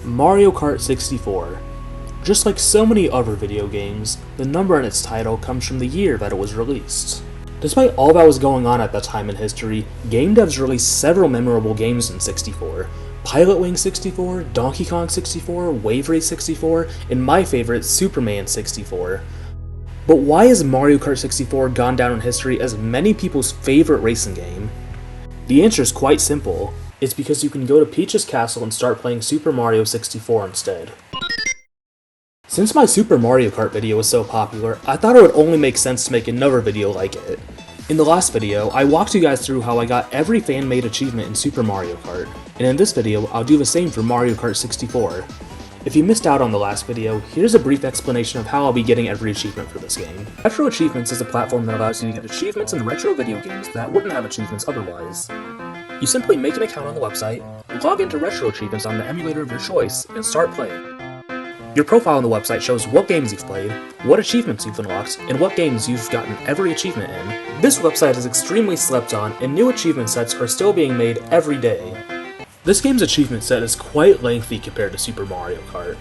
Mario Kart 64. Just like so many other video games, the number in its title comes from the year that it was released. Despite all that was going on at that time in history, game devs released several memorable games in 64. Pilot Wing 64, Donkey Kong 64, Wave Race 64, and my favorite, Superman 64. But why has Mario Kart 64 gone down in history as many people's favorite racing game? The answer is quite simple. It's because you can go to Peach's castle and start playing Super Mario 64 instead. Since my Super Mario Kart video was so popular, I thought it would only make sense to make another video like it. In the last video, I walked you guys through how I got every fan-made achievement in Super Mario Kart, and in this video, I'll do the same for Mario Kart 64. If you missed out on the last video, here's a brief explanation of how I'll be getting every achievement for this game. Retro Achievements is a platform that allows you to get achievements in retro video games that wouldn't have achievements otherwise. You simply make an account on the website, log into Retro Achievements on the emulator of your choice, and start playing. Your profile on the website shows what games you've played, what achievements you've unlocked, and what games you've gotten every achievement in. This website is extremely slept on, and new achievement sets are still being made every day. This game's achievement set is quite lengthy compared to Super Mario Kart.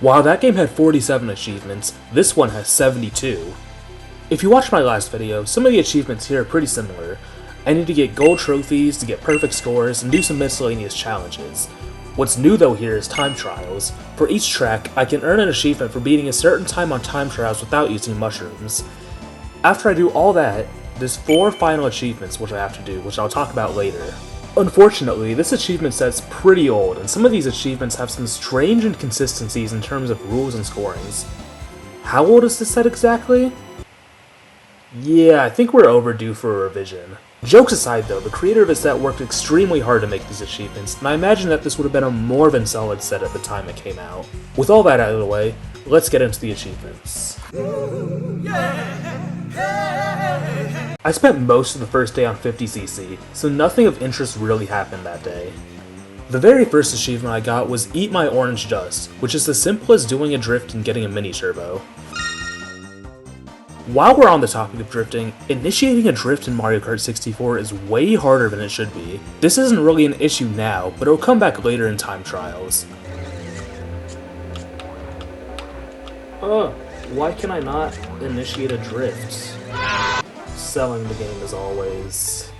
While that game had 47 achievements, this one has 72. If you watched my last video, some of the achievements here are pretty similar. I need to get gold trophies to get perfect scores and do some miscellaneous challenges. What's new though here is time trials. For each track, I can earn an achievement for beating a certain time on time trials without using mushrooms. After I do all that, there's 4 final achievements which I have to do, which I'll talk about later. Unfortunately, this achievement set's pretty old, and some of these achievements have some strange inconsistencies in terms of rules and scorings. How old is this set exactly? Yeah, I think we're overdue for a revision. Jokes aside though, the creator of the set worked extremely hard to make these achievements, and I imagine that this would have been a more than solid set at the time it came out. With all that out of the way, let's get into the achievements. I spent most of the first day on 50cc, so nothing of interest really happened that day. The very first achievement I got was Eat My Orange Dust, which is as simple as doing a drift and getting a mini turbo. While we're on the topic of drifting, initiating a drift in Mario Kart 64 is way harder than it should be. This isn't really an issue now, but it'll come back later in time trials. Why can I not initiate a drift? Selling the game as always.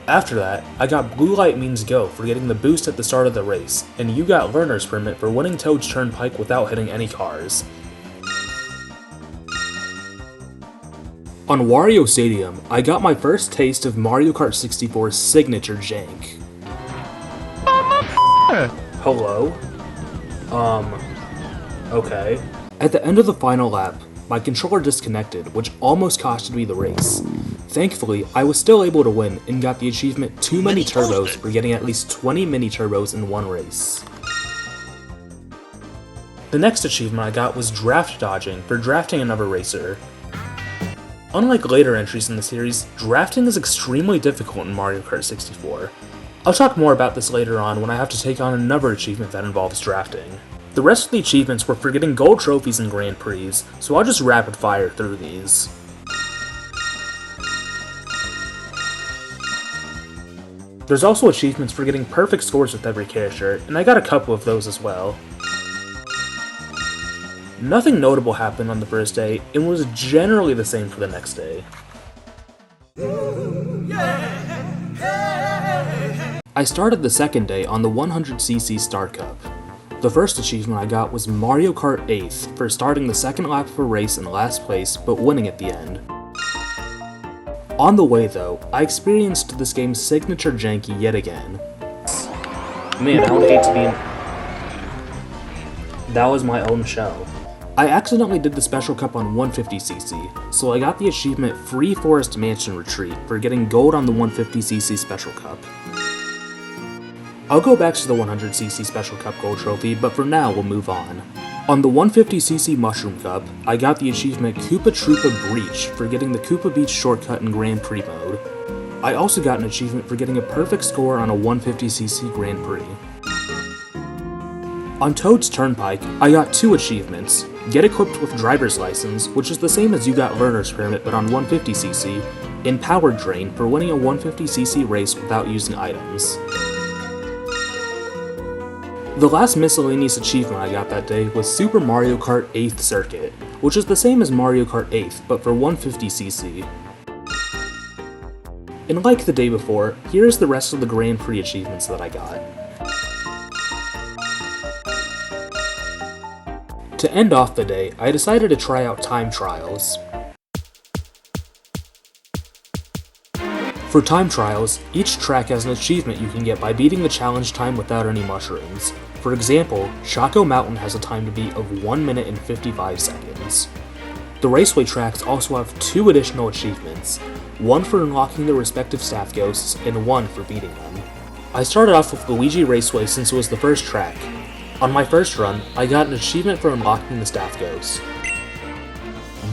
After that, I got Blue Light Means Go for getting the boost at the start of the race, and you got Learner's Permit for winning Toad's Turnpike without hitting any cars. On Wario Stadium, I got my first taste of Mario Kart 64's signature jank. Hello? Okay. At the end of the final lap, my controller disconnected, which almost costed me the race. Thankfully, I was still able to win and got the achievement Too Many Turbos for getting at least 20 mini turbos in one race. The next achievement I got was Draft Dodging for drafting another racer. Unlike later entries in the series, drafting is extremely difficult in Mario Kart 64. I'll talk more about this later on when I have to take on another achievement that involves drafting. The rest of the achievements were for getting gold trophies in Grand Prix, so I'll just rapid fire through these. There's also achievements for getting perfect scores with every character, and I got a couple of those as well. Nothing notable happened on the first day, and was generally the same for the next day. I started the second day on the 100cc Start Cup. The first achievement I got was Mario Kart 8th for starting the second lap of a race in last place, but winning at the end. On the way though, I experienced this game's signature janky yet again. Man, I would hate to be in... That was my own show. I accidentally did the Special Cup on 150cc, so I got the achievement Free Forest Mansion Retreat for getting gold on the 150cc Special Cup. I'll go back to the 100cc Special Cup gold trophy, but for now we'll move on. On the 150cc Mushroom Cup, I got the achievement Koopa Troopa Breach for getting the Koopa Beach shortcut in Grand Prix mode. I also got an achievement for getting a perfect score on a 150cc Grand Prix. On Toad's Turnpike, I got 2 achievements. Get equipped with driver's license, which is the same as you got learner's permit but on 150cc, and Power Drain for winning a 150cc race without using items. The last miscellaneous achievement I got that day was Super Mario Kart 8th Circuit, which is the same as Mario Kart 8th, but for 150cc. And like the day before, here's the rest of the Grand Prix achievements that I got. To end off the day, I decided to try out time trials. For time trials, each track has an achievement you can get by beating the challenge time without any mushrooms. For example, Choco Mountain has a time to beat of 1 minute and 55 seconds. The Raceway tracks also have 2 additional achievements, one for unlocking their respective staff ghosts, and one for beating them. I started off with Luigi Raceway since it was the first track. On my first run, I got an achievement for unlocking the staff ghost.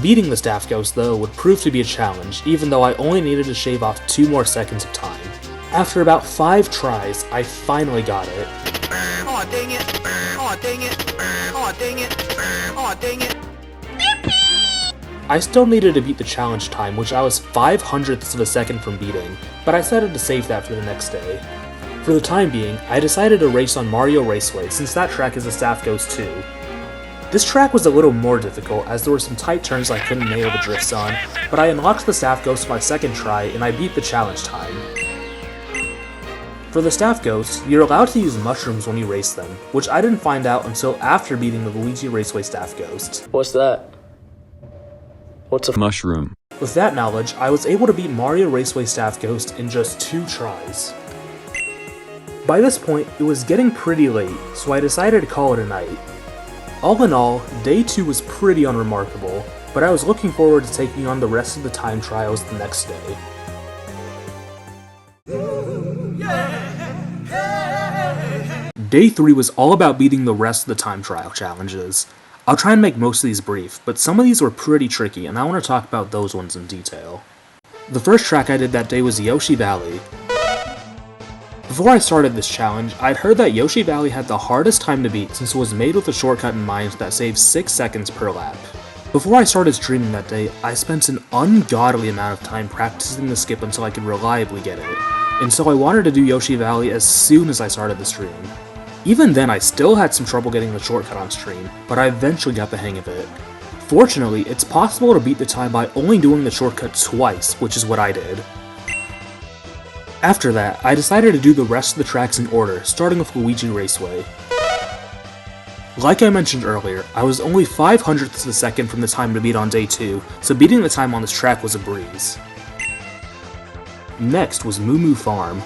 Beating the staff ghost, though, would prove to be a challenge, even though I only needed to shave off 2 more seconds of time. After about 5 tries, I finally got it. Aw, dang it! Aw, dang it! Aw, dang it! Aw, dang it! I still needed to beat the challenge time, which I was 5/100ths of a second from beating, but I decided to save that for the next day. For the time being, I decided to race on Mario Raceway since that track is a staff ghost too. This track was a little more difficult as there were some tight turns I couldn't nail the drifts on, but I unlocked the staff ghost my second try and I beat the challenge time. For the staff ghosts, you're allowed to use mushrooms when you race them, which I didn't find out until after beating the Luigi Raceway staff ghost. What's that? What's a mushroom? With that knowledge, I was able to beat Mario Raceway staff ghost in just 2 tries. By this point, it was getting pretty late, so I decided to call it a night. All in all, day 2 was pretty unremarkable, but I was looking forward to taking on the rest of the time trials the next day. Day 3 was all about beating the rest of the time trial challenges. I'll try and make most of these brief, but some of these were pretty tricky and I want to talk about those ones in detail. The first track I did that day was Yoshi Valley. Before I started this challenge, I'd heard that Yoshi Valley had the hardest time to beat since it was made with a shortcut in mind that saves 6 seconds per lap. Before I started streaming that day, I spent an ungodly amount of time practicing the skip until I could reliably get it, and so I wanted to do Yoshi Valley as soon as I started the stream. Even then, I still had some trouble getting the shortcut on stream, but I eventually got the hang of it. Fortunately, it's possible to beat the time by only doing the shortcut twice, which is what I did. After that, I decided to do the rest of the tracks in order, starting with Luigi Raceway. Like I mentioned earlier, I was only 5/100ths of a second from the time to beat on day 2, so beating the time on this track was a breeze. Next was Moo Moo Farm.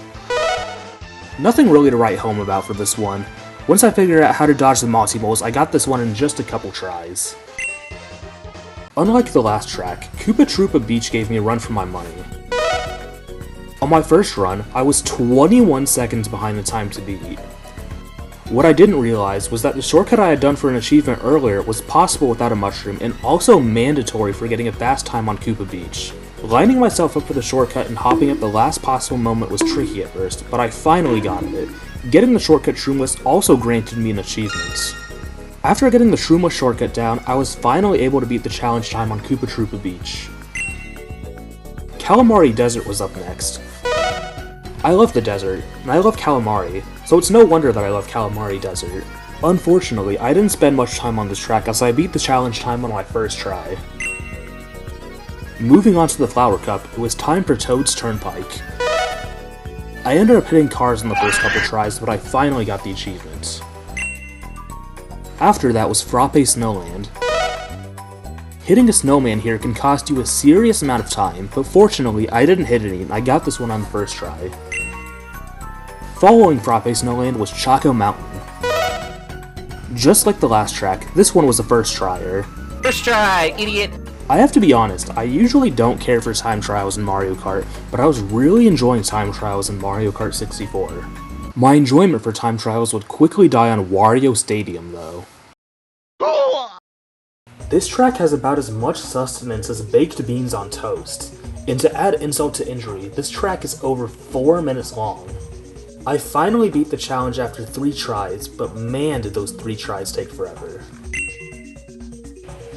Nothing really to write home about for this one. Once I figured out how to dodge the multi-moles, I got this one in just a couple tries. Unlike the last track, Koopa Troopa Beach gave me a run for my money. On my first run, I was 21 seconds behind the time to beat. What I didn't realize was that the shortcut I had done for an achievement earlier was possible without a mushroom and also mandatory for getting a fast time on Koopa Beach. Lining myself up for the shortcut and hopping at the last possible moment was tricky at first, but I finally got it. Getting the shortcut Shroomless also granted me an achievement. After getting the Shroomless shortcut down, I was finally able to beat the challenge time on Koopa Troopa Beach. Calamari Desert was up next. I love the desert, and I love calamari, so it's no wonder that I love Calamari Desert. Unfortunately, I didn't spend much time on this track as I beat the challenge time on my first try. Moving on to the Flower Cup, it was time for Toad's Turnpike. I ended up hitting cars in the first couple tries, but I finally got the achievement. After that was Frappe Snowland. Hitting a snowman here can cost you a serious amount of time, but fortunately I didn't hit any and I got this one on the first try. Following Frappe Snowland was Choco Mountain. Just like the last track, this one was a first tryer. First try, idiot! I have to be honest, I usually don't care for time trials in Mario Kart, but I was really enjoying time trials in Mario Kart 64. My enjoyment for time trials would quickly die on Wario Stadium though. This track has about as much sustenance as baked beans on toast, and to add insult to injury, this track is over 4 minutes long. I finally beat the challenge after 3 tries, but man did those 3 tries take forever.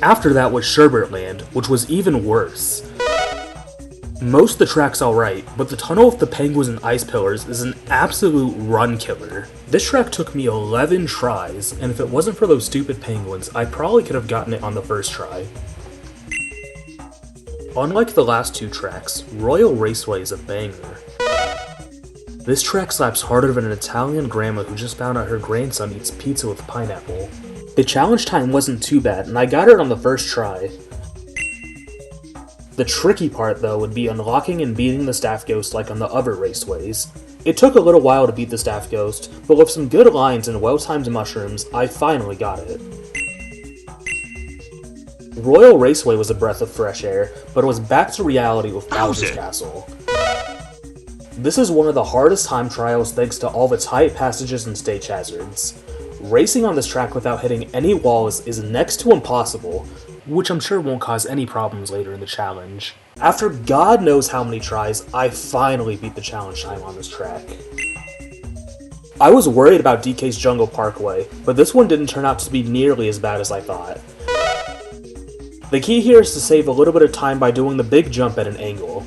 After that was Sherbert Land, which was even worse. Most of the track's alright, but the tunnel with the penguins and ice pillars is an absolute run killer. This track took me 11 tries, and if it wasn't for those stupid penguins, I probably could have gotten it on the first try. Unlike the last two tracks, Royal Raceway is a banger. This track slaps harder than an Italian grandma who just found out her grandson eats pizza with pineapple. The challenge time wasn't too bad, and I got it on the first try. The tricky part, though, would be unlocking and beating the staff ghost like on the other raceways. It took a little while to beat the staff ghost, but with some good lines and well-timed mushrooms, I finally got it. Royal Raceway was a breath of fresh air, but it was back to reality with Bowser's Castle. This is one of the hardest time trials thanks to all the tight passages and stage hazards. Racing on this track without hitting any walls is next to impossible, which I'm sure won't cause any problems later in the challenge. After God knows how many tries, I finally beat the challenge time on this track. I was worried about DK's Jungle Parkway, but this one didn't turn out to be nearly as bad as I thought. The key here is to save a little bit of time by doing the big jump at an angle.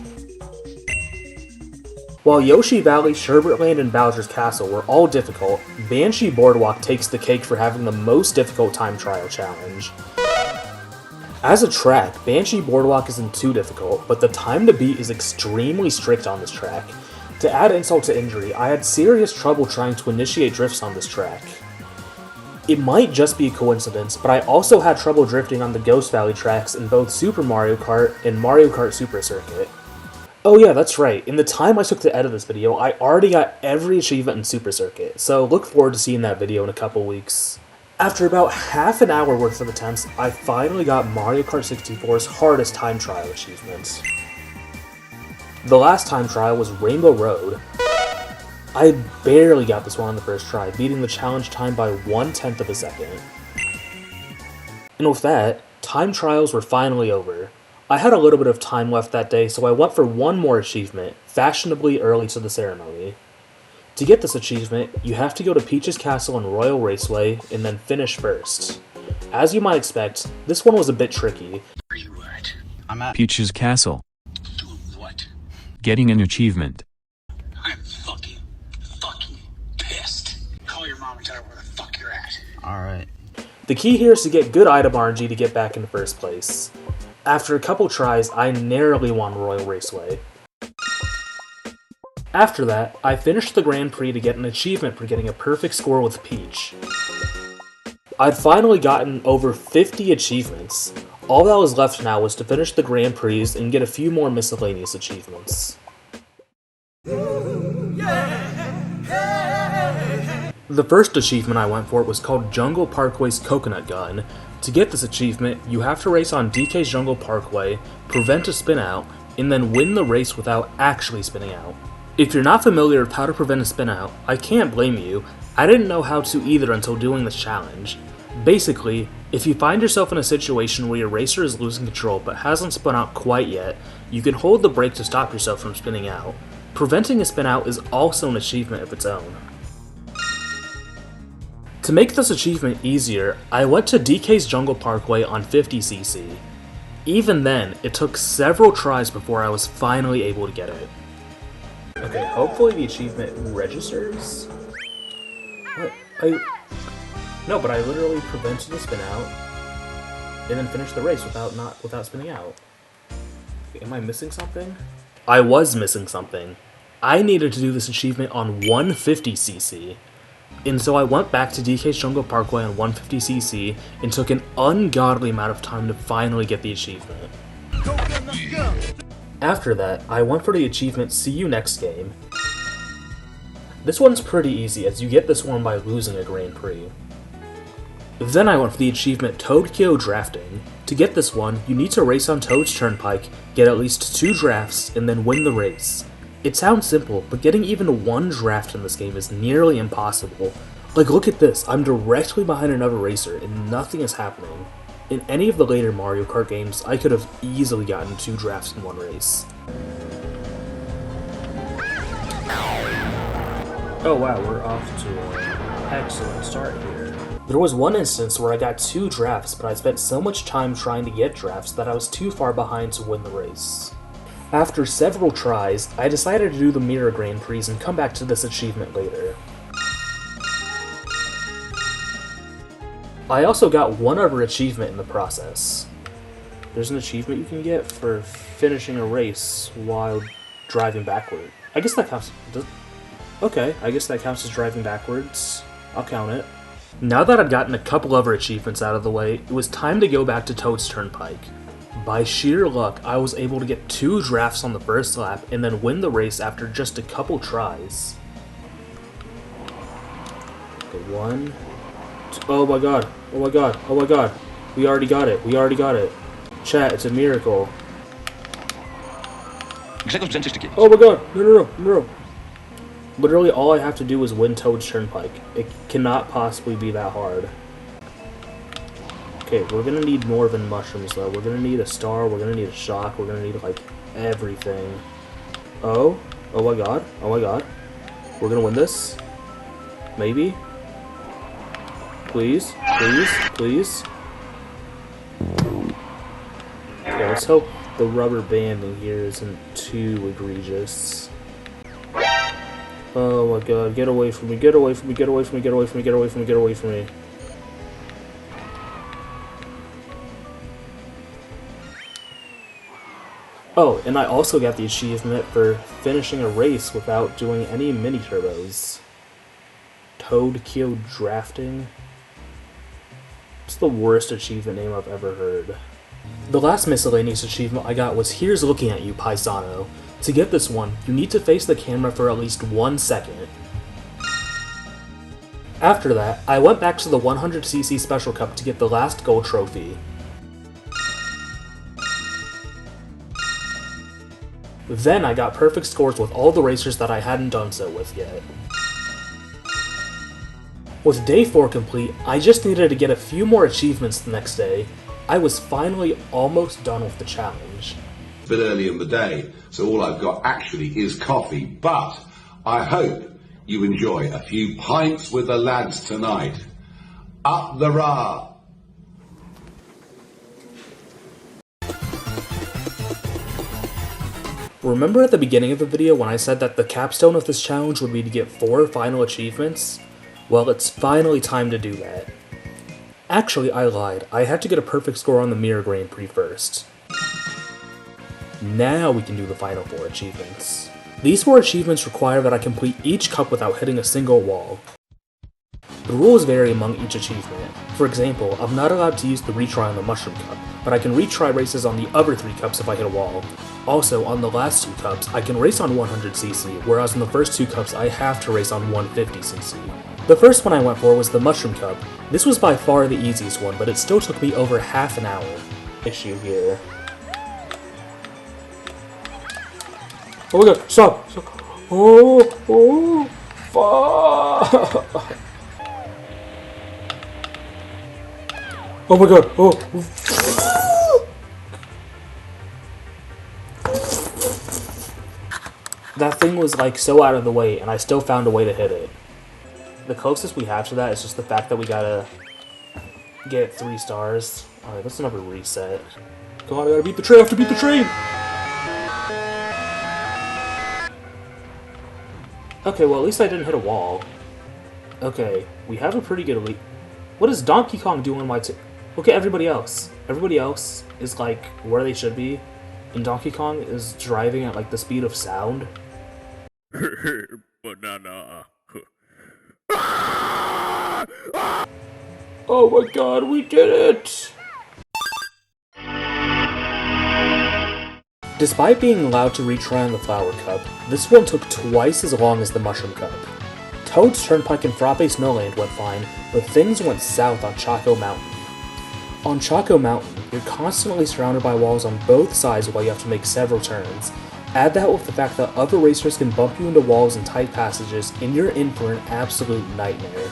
While Yoshi Valley, Sherbet Land, and Bowser's Castle were all difficult, Banshee Boardwalk takes the cake for having the most difficult time trial challenge. As a track, Banshee Boardwalk isn't too difficult, but the time to beat is extremely strict on this track. To add insult to injury, I had serious trouble trying to initiate drifts on this track. It might just be a coincidence, but I also had trouble drifting on the Ghost Valley tracks in both Super Mario Kart and Mario Kart Super Circuit. Oh yeah, that's right, in the time I took to edit this video, I already got every achievement in Super Circuit, so look forward to seeing that video in a couple weeks. After about half an hour worth of attempts, I finally got Mario Kart 64's hardest time trial achievement. The last time trial was Rainbow Road. I barely got this one on the first try, beating the challenge time by 1/10 of a second. And with that, time trials were finally over. I had a little bit of time left that day, so I went for one more achievement, fashionably early to the ceremony. To get this achievement, you have to go to Peach's Castle and Royal Raceway, and then finish first. As you might expect, this one was a bit tricky. Where you at? I'm at Peach's Castle. doing what? Getting an achievement. I'm fucking pissed. Call your mom and tell her where the fuck you're at. Alright. The key here is to get good item RNG to get back in first place. After a couple tries, I narrowly won Royal Raceway. After that, I finished the Grand Prix to get an achievement for getting a perfect score with Peach. I'd finally gotten over 50 achievements. All that was left now was to finish the Grand Prix and get a few more miscellaneous achievements. The first achievement I went for was called Jungle Parkway's Coconut Gun. To get this achievement, you have to race on DK's Jungle Parkway, prevent a spin out, and then win the race without actually spinning out. If you're not familiar with how to prevent a spin out, I can't blame you. I didn't know how to either until doing this challenge. Basically, if you find yourself in a situation where your racer is losing control but hasn't spun out quite yet, you can hold the brake to stop yourself from spinning out. Preventing a spin out is also an achievement of its own. To make this achievement easier, I went to DK's Jungle Parkway on 50cc. Even then, it took several tries before I was finally able to get it. Okay, hopefully the achievement registers? What? No, but I literally prevented a spin out and then finished the race without spinning out. Okay, am I missing something? I was missing something. I needed to do this achievement on 150cc. And so I went back to DK's Jungle Parkway on 150cc and took an ungodly amount of time to finally get the achievement. After that, I went for the achievement See You Next Game. This one's pretty easy, as you get this one by losing a Grand Prix. Then I went for the achievement Toadkyo Drafting. To get this one, you need to race on Toad's Turnpike, get at least 2 drafts, and then win the race. It sounds simple, but getting even 1 draft in this game is nearly impossible. Like, look at this, I'm directly behind another racer, and nothing is happening. In any of the later Mario Kart games, I could have easily gotten 2 drafts in one race. Oh wow, we're off to an excellent start here. There was one instance where I got 2 drafts, but I spent so much time trying to get drafts that I was too far behind to win the race. After several tries, I decided to do the Mirror Grand Prix and come back to this achievement later. I also got one other achievement in the process. There's an achievement you can get for finishing a race while driving backward. I guess that counts. Okay, I guess that counts as driving backwards. I'll count it. Now that I'd gotten a couple other achievements out of the way, it was time to go back to Toad's Turnpike. By sheer luck, I was able to get 2 drafts on the first lap and then win the race after just a couple tries. Okay, 1, 2, oh my god, oh my god, oh my god. We already got it, we already got it. Chat, it's a miracle. Oh my god, no. Literally all I have to do is win Toad's Turnpike. It cannot possibly be that hard. Okay, we're gonna need more than mushrooms though. We're gonna need a star, we're gonna need a shock, we're gonna need like everything. Oh my god, oh my god. We're gonna win this? Maybe? Please, please, please. Okay, let's hope the rubber banding here isn't too egregious. Oh my god, get away from me, get away from me, get away from me, get away from me, get away from me, get away from me. Oh, and I also got the achievement for finishing a race without doing any mini turbos. Toad Kyo Drafting. It's the worst achievement name I've ever heard. The last miscellaneous achievement I got was Here's Looking at You, Paisano. To get this one, you need to face the camera for at least 1 second. After that, I went back to the 100cc Special Cup to get the last gold trophy. Then I got perfect scores with all the racers that I hadn't done so with yet. With day 4 complete, I just needed to get a few more achievements the next day. I was finally almost done with the challenge. A bit early in the day, so all I've got actually is coffee, but I hope you enjoy a few pints with the lads tonight. Up the rah! Remember at the beginning of the video when I said that the capstone of this challenge would be to get 4 final achievements? Well, it's finally time to do that. Actually, I lied. I had to get a perfect score on the Mirror Grand Prix first. Now we can do the final 4 achievements. These 4 achievements require that I complete each cup without hitting a single wall. The rules vary among each achievement. For example, I'm not allowed to use the retry on the Mushroom Cup, but I can retry races on the other 3 cups if I hit a wall. Also, on the last 2 cups, I can race on 100cc, whereas in the first 2 cups I have to race on 150cc. The first one I went for was the Mushroom Cup. This was by far the easiest one, but it still took me over half an hour. Issue here. Oh my god, stop! Oh, fuck! Oh my god, oh! That thing was like so out of the way, and I still found a way to hit it. The closest we have to that is just the fact that we gotta get 3 stars. Alright, that's another reset. Come on, I gotta beat the train, I have to beat the train! Okay, well at least I didn't hit a wall. Okay, we have a pretty good lead. What is Donkey Kong doing in my Okay, everybody else. Everybody else is like where they should be. And Donkey Kong is driving at like the speed of sound. Banana. Oh my god, we did it! Despite being allowed to retry on the Flower Cup, this one took twice as long as the Mushroom Cup. Toad's Turnpike and Frappe Snowland went fine, but things went south on Choco Mountain. On Choco Mountain, you're constantly surrounded by walls on both sides while you have to make several turns. Add that with the fact that other racers can bump you into walls and tight passages, and you're in for an absolute nightmare.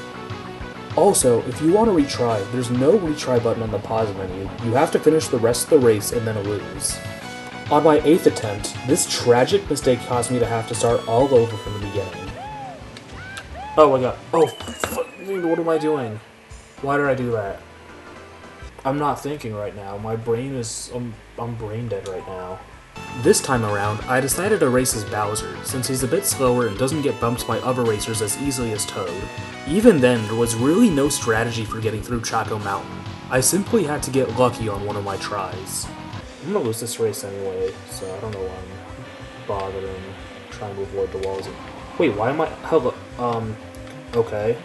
Also, if you want to retry, there's no retry button on the pause menu. You have to finish the rest of the race and then lose. On my 8th attempt, this tragic mistake caused me to have to start all over from the beginning. Oh my god. Oh, fuck, what am I doing? Why did I do that? I'm not thinking right now. My brain is... I'm brain dead right now. This time around, I decided to race as Bowser, since he's a bit slower and doesn't get bumped by other racers as easily as Toad. Even then, there was really no strategy for getting through Choco Mountain. I simply had to get lucky on one of my tries. I'm gonna lose this race anyway, so I don't know why I'm bothering trying to avoid the walls. Wait, why am I... okay.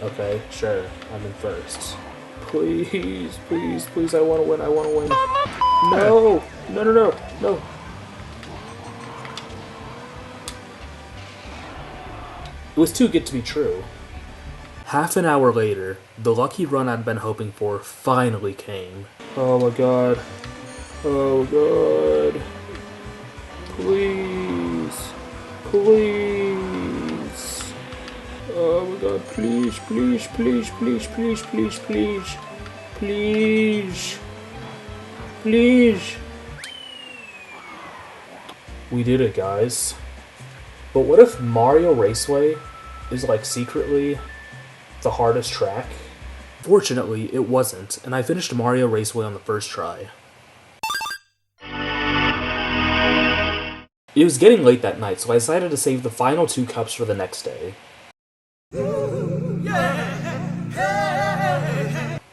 Okay, sure, I'm in first. Please, please, please, I wanna win, I wanna win. No! No, no, no, no! It was too good to be true. Half an hour later, the lucky run I'd been hoping for finally came. Oh my god. Oh god. Please. Please. Oh my god, please, please, please, please, please, please, please. Please. Please. We did it, guys. But what if Mario Raceway is like secretly the hardest track? Fortunately, it wasn't, and I finished Mario Raceway on the first try. It was getting late that night, so I decided to save the final 2 cups for the next day.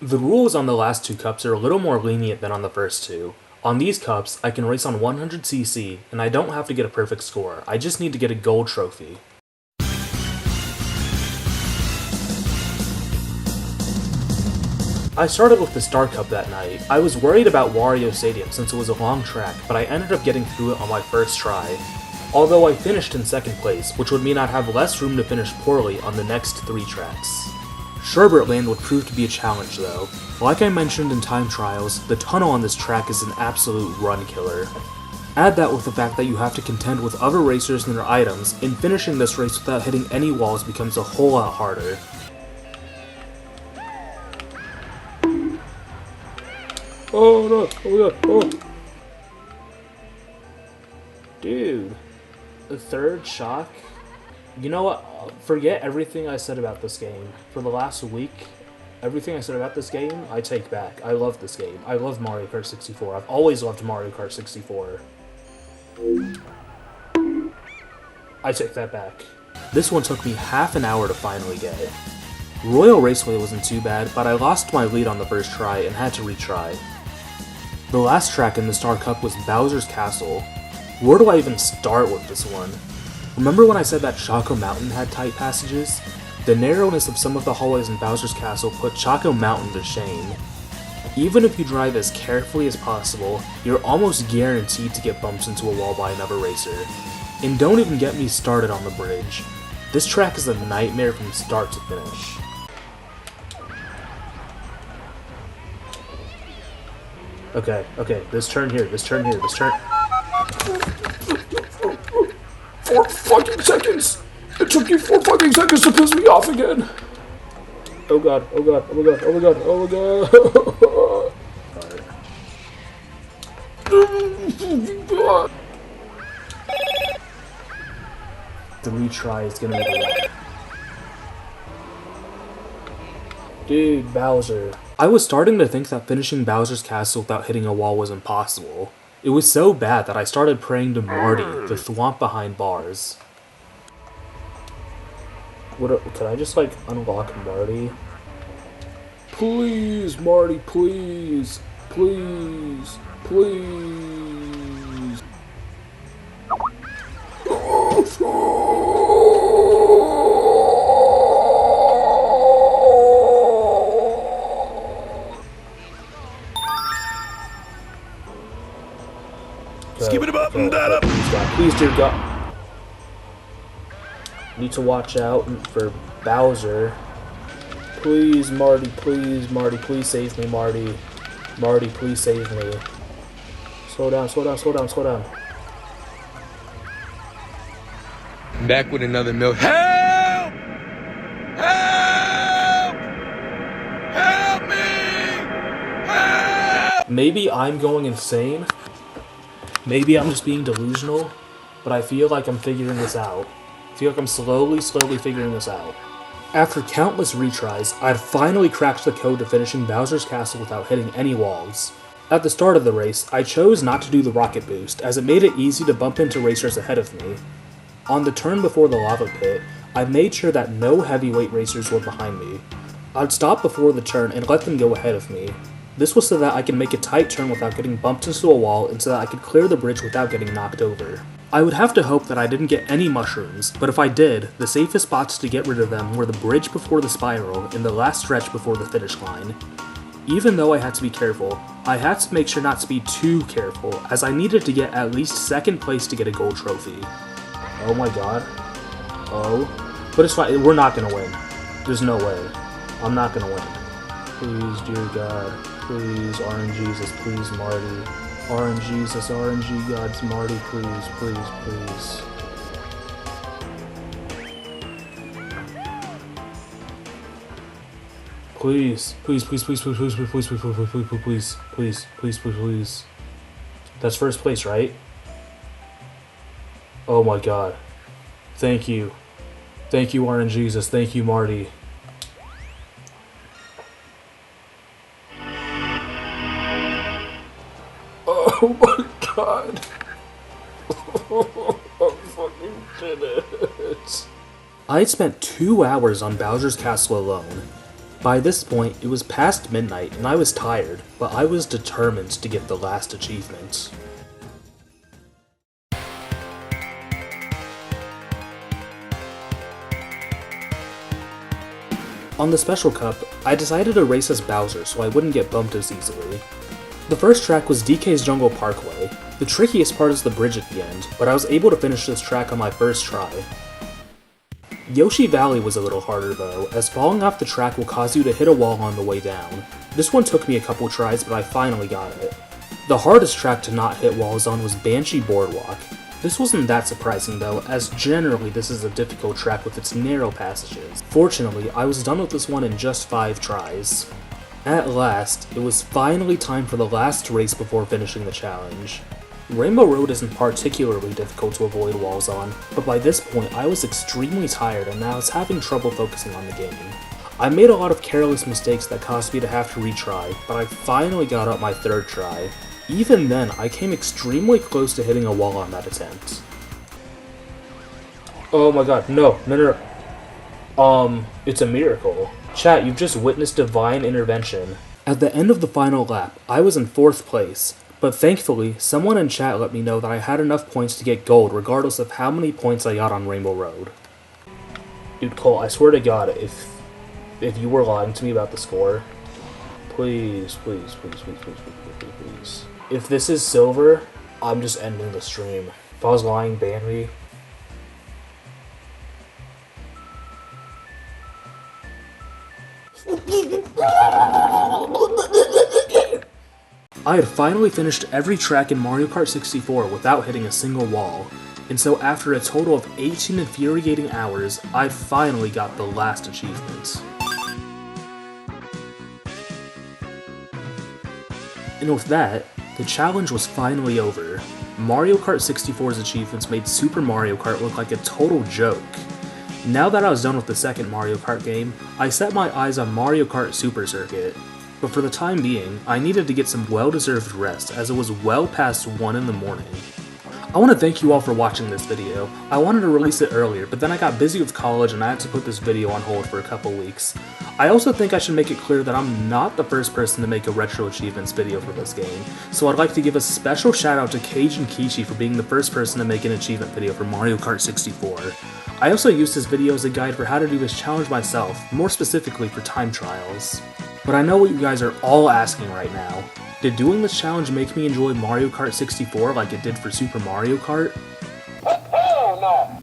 The rules on the last 2 cups are a little more lenient than on the first 2. On these cups, I can race on 100cc, and I don't have to get a perfect score, I just need to get a gold trophy. I started with the Star Cup that night. I was worried about Wario Stadium since it was a long track, but I ended up getting through it on my first try. Although I finished in second place, which would mean I'd have less room to finish poorly on the next 3 tracks. Sherbert Land would prove to be a challenge though. Like I mentioned in time trials, the tunnel on this track is an absolute run killer. Add that with the fact that you have to contend with other racers and their items, and finishing this race without hitting any walls becomes a whole lot harder. Oh no, oh my god, oh! Dude, the third shock? You know what, forget everything I said about this game. For the last week, everything I said about this game, I take back. I love this game. I love Mario Kart 64. I've always loved Mario Kart 64. I take that back. This one took me half an hour to finally get. Royal Raceway wasn't too bad, but I lost my lead on the first try and had to retry. The last track in the Star Cup was Bowser's Castle. Where do I even start with this one? Remember when I said that Choco Mountain had tight passages? The narrowness of some of the hallways in Bowser's Castle put Choco Mountain to shame. Even if you drive as carefully as possible, you're almost guaranteed to get bumped into a wall by another racer. And don't even get me started on the bridge. This track is a nightmare from start to finish. Okay, this turn here, this turn. 4 fucking seconds! It took you 4 fucking seconds to piss me off again! Oh god, oh god, oh my god, oh my god, oh my god! The retry is gonna be the one. Dude, Bowser. I was starting to think that finishing Bowser's Castle without hitting a wall was impossible. It was so bad that I started praying to Marty, the thwomp behind bars. Could I just, like, unlock Marty? Please, Marty, please! Please! Please! Skip it up and that up. Please, dear God. Need to watch out for Bowser. Please, Marty, please save me, Marty. Marty, please save me. Slow down. Back with another milk. Help! Help! Help me! Help! Maybe I'm going insane. Maybe I'm just being delusional, but I feel like I'm figuring this out. I feel like I'm slowly figuring this out. After countless retries, I'd finally cracked the code to finishing Bowser's Castle without hitting any walls. At the start of the race, I chose not to do the rocket boost, as it made it easy to bump into racers ahead of me. On the turn before the lava pit, I made sure that no heavyweight racers were behind me. I'd stop before the turn and let them go ahead of me. This was so that I could make a tight turn without getting bumped into a wall and so that I could clear the bridge without getting knocked over. I would have to hope that I didn't get any mushrooms, but if I did, the safest spots to get rid of them were the bridge before the spiral and the last stretch before the finish line. Even though I had to be careful, I had to make sure not to be too careful, as I needed to get at least second place to get a gold trophy. Oh my god. Oh. But it's fine, we're not gonna win. There's no way. I'm not gonna win. Please, dear God. Please, RNGesus, please, Marty. RNGesus, RNG Gods, Marty, please, please, please. Please, please, please, please, please, please, please, please, please, please, please, please, please, please, please, please. That's first place, right? Oh my god. Thank you. Thank you, RNGesus. Thank you, Marty. Oh my god. I fucking did it. I had spent 2 hours on Bowser's Castle alone. By this point, it was past midnight and I was tired, but I was determined to get the last achievement. On the Special Cup, I decided to race as Bowser so I wouldn't get bumped as easily. The first track was DK's Jungle Parkway. The trickiest part is the bridge at the end, but I was able to finish this track on my first try. Yoshi Valley was a little harder though, as falling off the track will cause you to hit a wall on the way down. This one took me a couple tries, but I finally got it. The hardest track to not hit walls on was Banshee Boardwalk. This wasn't that surprising though, as generally this is a difficult track with its narrow passages. Fortunately, I was done with this one in just 5 tries. At last, it was finally time for the last race before finishing the challenge. Rainbow Road isn't particularly difficult to avoid walls on, but by this point I was extremely tired and I was having trouble focusing on the game. I made a lot of careless mistakes that caused me to have to retry, but I finally got up my 3rd try. Even then, I came extremely close to hitting a wall on that attempt. Oh my god, no. It's a miracle. Chat, you've just witnessed divine intervention. At the end of the final lap, I was in 4th place, but thankfully, someone in chat let me know that I had enough points to get gold regardless of how many points I got on Rainbow Road. Dude, Cole, I swear to god, if you were lying to me about the score, please, please, please, please, please, please, please, please. If this is silver, I'm just ending the stream. If I was lying, ban me. I had finally finished every track in Mario Kart 64 without hitting a single wall, and so after a total of 18 infuriating hours, I finally got the last achievement. And with that, the challenge was finally over. Mario Kart 64's achievements made Super Mario Kart look like a total joke. Now that I was done with the second Mario Kart game, I set my eyes on Mario Kart Super Circuit. But for the time being, I needed to get some well-deserved rest as it was well past 1 in the morning. I want to thank you all for watching this video. I wanted to release it earlier, but then I got busy with college and I had to put this video on hold for a couple weeks. I also think I should make it clear that I'm not the first person to make a Retro Achievements video for this game, so I'd like to give a special shout out to Cage and Kishi for being the first person to make an achievement video for Mario Kart 64. I also used this video as a guide for how to do this challenge myself, more specifically for time trials. But I know what you guys are all asking right now. Did doing this challenge make me enjoy Mario Kart 64 like it did for Super Mario Kart? Hell no!